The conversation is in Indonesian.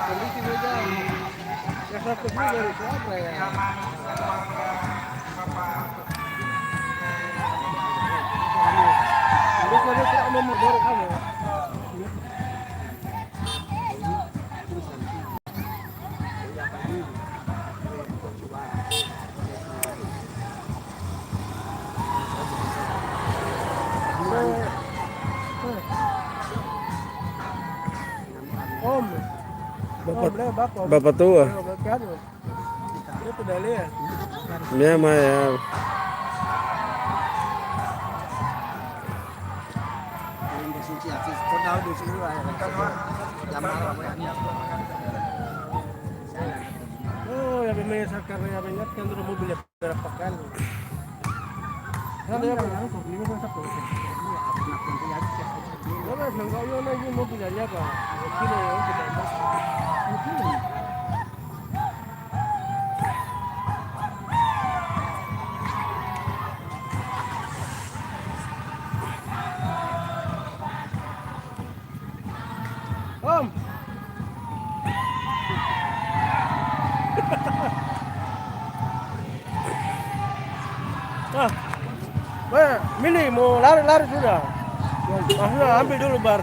kondisi juga ya satu juga dari siapa ya. Jadi kalau dia mau memodor kamu. Om, Bapak tua. Dia sudah lihat. Ya, Maya. Oh, ya memang sekarang ya banyak kan dulu mobilnya berapa kali. Kan dia langsung ini kan satu. Ya mas, nggak yo lagi mobil aja pak. Kilo ya kita. Om. Ah, milih mau lari-lari sudah. Ambil dulu bar.